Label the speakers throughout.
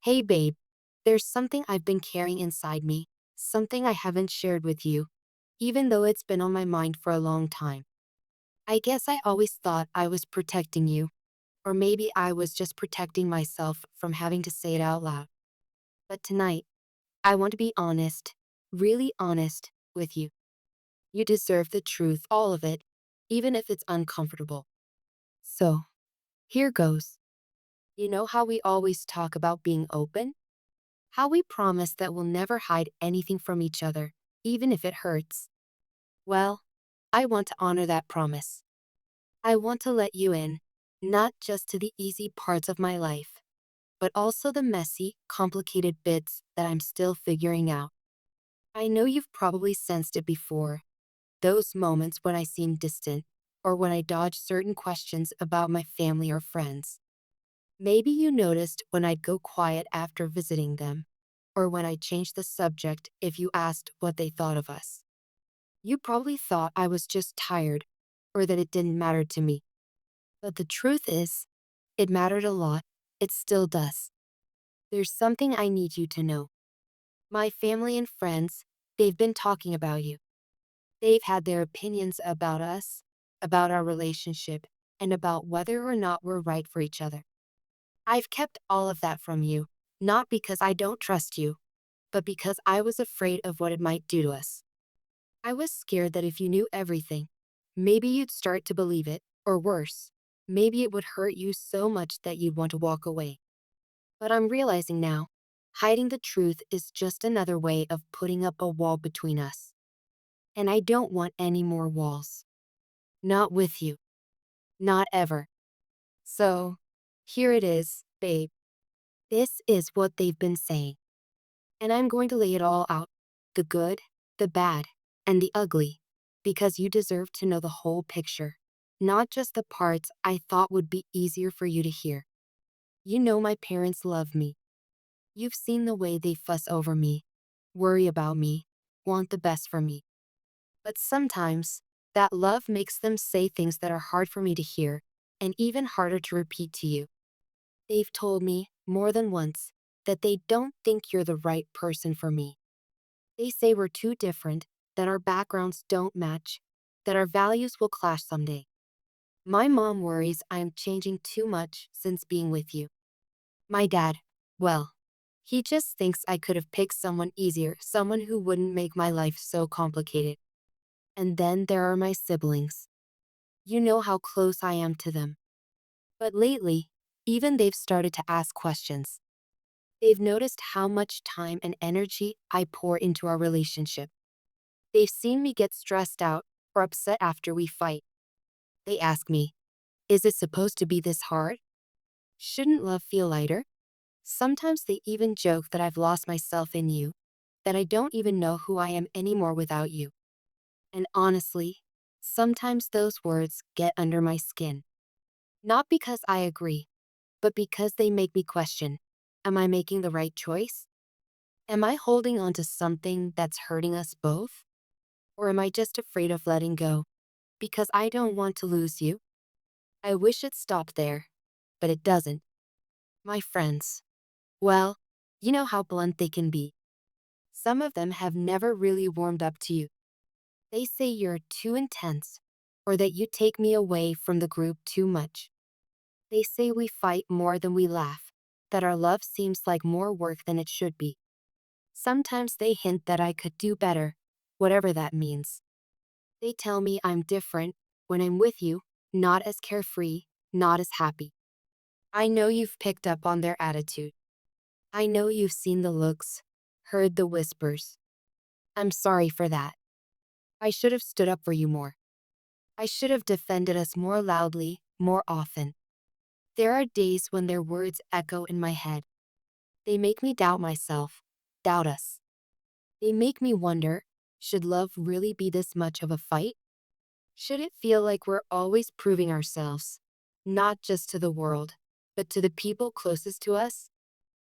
Speaker 1: Hey babe, there's something I've been carrying inside me, something I haven't shared with you, even though it's been on my mind for a long time. I guess I always thought I was protecting you, or maybe I was just protecting myself from having to say it out loud. But tonight, I want to be honest, really honest with you. You deserve the truth, all of it, even if it's uncomfortable. So, here goes. You know how we always talk about being open? How we promise that we'll never hide anything from each other, even if it hurts. Well, I want to honor that promise. I want to let you in, not just to the easy parts of my life, but also the messy, complicated bits that I'm still figuring out. I know you've probably sensed it before, those moments when I seem distant, or when I dodge certain questions about my family or friends. Maybe you noticed when I'd go quiet after visiting them, or when I changed the subject if you asked what they thought of us. You probably thought I was just tired, or that it didn't matter to me. But the truth is, it mattered a lot. It still does. There's something I need you to know. My family and friends, they've been talking about you. They've had their opinions about us, about our relationship, and about whether or not we're right for each other. I've kept all of that from you, not because I don't trust you, but because I was afraid of what it might do to us. I was scared that if you knew everything, maybe you'd start to believe it, or worse, maybe it would hurt you so much that you'd want to walk away. But I'm realizing now, hiding the truth is just another way of putting up a wall between us. And I don't want any more walls. Not with you. Not ever. So, here it is, babe. This is what they've been saying. And I'm going to lay it all out, the good, the bad, and the ugly, because you deserve to know the whole picture, not just the parts I thought would be easier for you to hear. You know my parents love me. You've seen the way they fuss over me, worry about me, want the best for me. But sometimes, that love makes them say things that are hard for me to hear, and even harder to repeat to you. They've told me, more than once, that they don't think you're the right person for me. They say we're too different, that our backgrounds don't match, that our values will clash someday. My mom worries I am changing too much since being with you. My dad, well, he just thinks I could have picked someone easier, someone who wouldn't make my life so complicated. And then there are my siblings. You know how close I am to them. But lately, even they've started to ask questions. They've noticed how much time and energy I pour into our relationship. They've seen me get stressed out or upset after we fight. They ask me, is it supposed to be this hard? Shouldn't love feel lighter? Sometimes they even joke that I've lost myself in you, that I don't even know who I am anymore without you. And honestly, sometimes those words get under my skin. Not because I agree, but because they make me question, am I making the right choice? Am I holding on to something that's hurting us both? Or am I just afraid of letting go because I don't want to lose you? I wish it stopped there, but it doesn't. My friends, well, you know how blunt they can be. Some of them have never really warmed up to you. They say you're too intense, or that you take me away from the group too much. They say we fight more than we laugh, that our love seems like more work than it should be. Sometimes they hint that I could do better, whatever that means. They tell me I'm different when I'm with you, not as carefree, not as happy. I know you've picked up on their attitude. I know you've seen the looks, heard the whispers. I'm sorry for that. I should have stood up for you more. I should have defended us more loudly, more often. There are days when their words echo in my head. They make me doubt myself, doubt us. They make me wonder, should love really be this much of a fight? Should it feel like we're always proving ourselves, not just to the world, but to the people closest to us?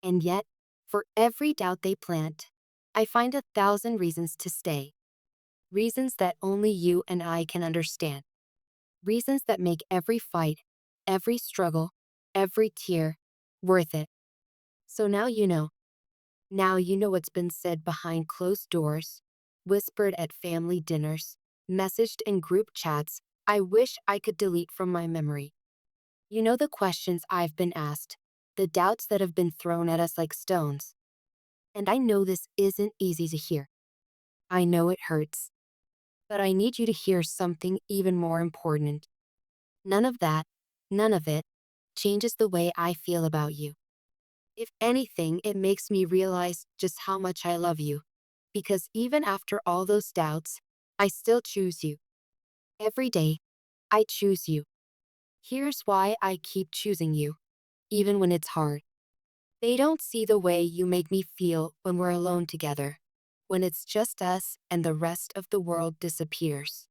Speaker 1: And yet, for every doubt they plant, I find 1,000 reasons to stay. Reasons that only you and I can understand. Reasons that make every fight, every struggle, every tear worth it. So now you know. Now you know what's been said behind closed doors, whispered at family dinners, messaged in group chats I wish I could delete from my memory. You know the questions I've been asked, the doubts that have been thrown at us like stones. And I know this isn't easy to hear. I know it hurts. But I need you to hear something even more important. None of that, none of it, changes the way I feel about you. If anything, it makes me realize just how much I love you. Because even after all those doubts, I still choose you. Every day, I choose you. Here's why I keep choosing you, even when it's hard. They don't see the way you make me feel when we're alone together, when it's just us and the rest of the world disappears.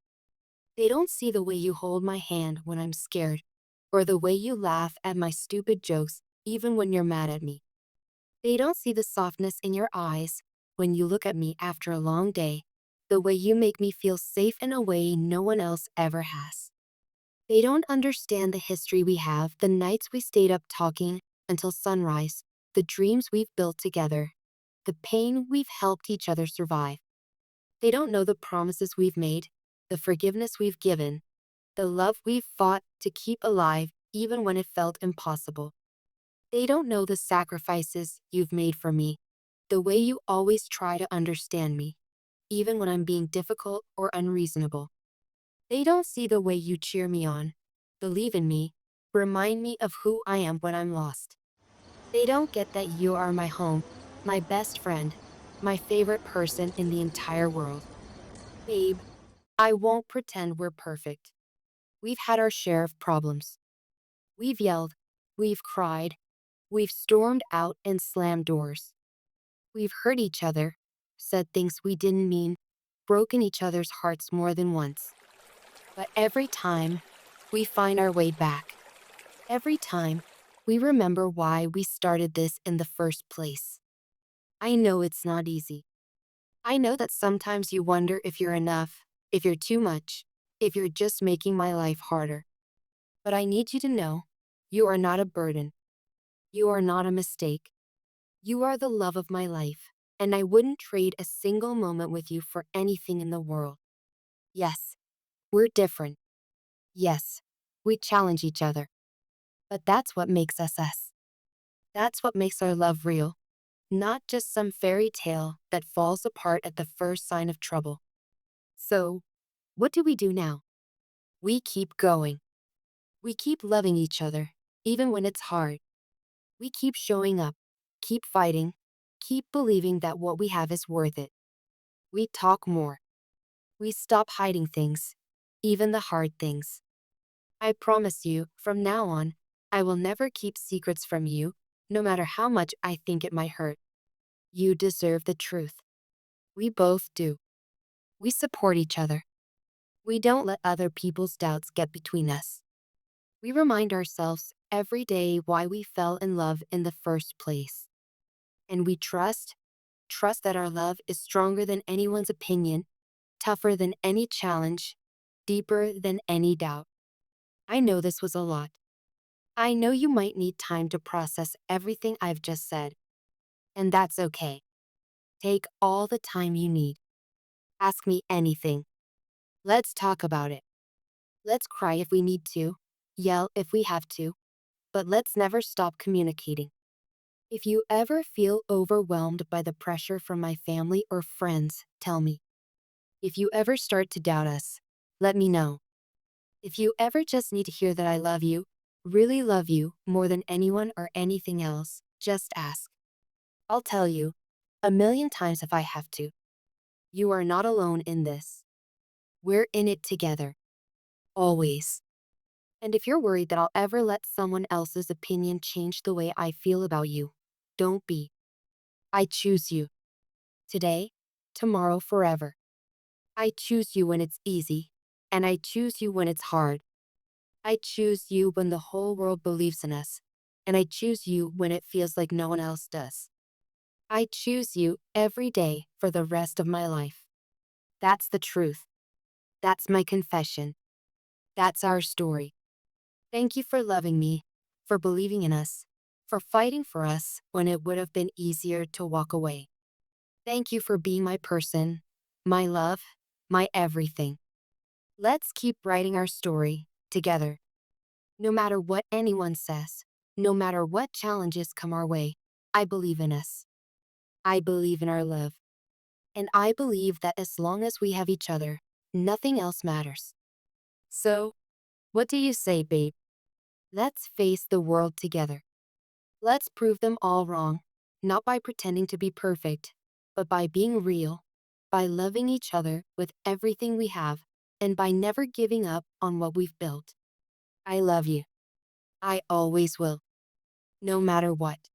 Speaker 1: They don't see the way you hold my hand when I'm scared, or the way you laugh at my stupid jokes even when you're mad at me. They don't see the softness in your eyes when you look at me after a long day, the way you make me feel safe in a way no one else ever has. They don't understand the history we have, the nights we stayed up talking until sunrise, the dreams we've built together, the pain we've helped each other survive. They don't know the promises we've made, the forgiveness we've given, the love we've fought to keep alive even when it felt impossible. They don't know the sacrifices you've made for me, the way you always try to understand me, even when I'm being difficult or unreasonable. They don't see the way you cheer me on, believe in me, remind me of who I am when I'm lost. They don't get that you are my home, my best friend, my favorite person in the entire world. Babe, I won't pretend we're perfect. We've had our share of problems. We've yelled, we've cried, we've stormed out and slammed doors. We've hurt each other, said things we didn't mean, broken each other's hearts more than once. But every time, we find our way back. Every time, we remember why we started this in the first place. I know it's not easy. I know that sometimes you wonder if you're enough, if you're too much, if you're just making my life harder. But I need you to know, you are not a burden. You are not a mistake. You are the love of my life, and I wouldn't trade a single moment with you for anything in the world. Yes, we're different. Yes, we challenge each other. But that's what makes us us. That's what makes our love real, not just some fairy tale that falls apart at the first sign of trouble. So, what do we do now? We keep going. We keep loving each other, even when it's hard. We keep showing up, keep fighting, keep believing that what we have is worth it. We talk more. We stop hiding things, even the hard things. I promise you, from now on, I will never keep secrets from you, no matter how much I think it might hurt. You deserve the truth. We both do. We support each other. We don't let other people's doubts get between us. We remind ourselves every day why we fell in love in the first place. And we trust that our love is stronger than anyone's opinion, tougher than any challenge, deeper than any doubt. I know this was a lot. I know you might need time to process everything I've just said. And that's okay. Take all the time you need. Ask me anything. Let's talk about it. Let's cry if we need to, yell if we have to, but let's never stop communicating. If you ever feel overwhelmed by the pressure from my family or friends, tell me. If you ever start to doubt us, let me know. If you ever just need to hear that I love you, really love you more than anyone or anything else, just ask. I'll tell you, a million times if I have to. You are not alone in this. We're in it together. Always. And if you're worried that I'll ever let someone else's opinion change the way I feel about you, don't be. I choose you. Today, tomorrow, forever. I choose you when it's easy, and I choose you when it's hard. I choose you when the whole world believes in us, and I choose you when it feels like no one else does. I choose you every day for the rest of my life. That's the truth. That's my confession. That's our story. Thank you for loving me, for believing in us, for fighting for us when it would have been easier to walk away. Thank you for being my person, my love, my everything. Let's keep writing our story together. No matter what anyone says, no matter what challenges come our way, I believe in us. I believe in our love. And I believe that as long as we have each other, nothing else matters. So, what do you say, babe? Let's face the world together. Let's prove them all wrong, not by pretending to be perfect, but by being real, by loving each other with everything we have, and by never giving up on what we've built. I love you. I always will. No matter what.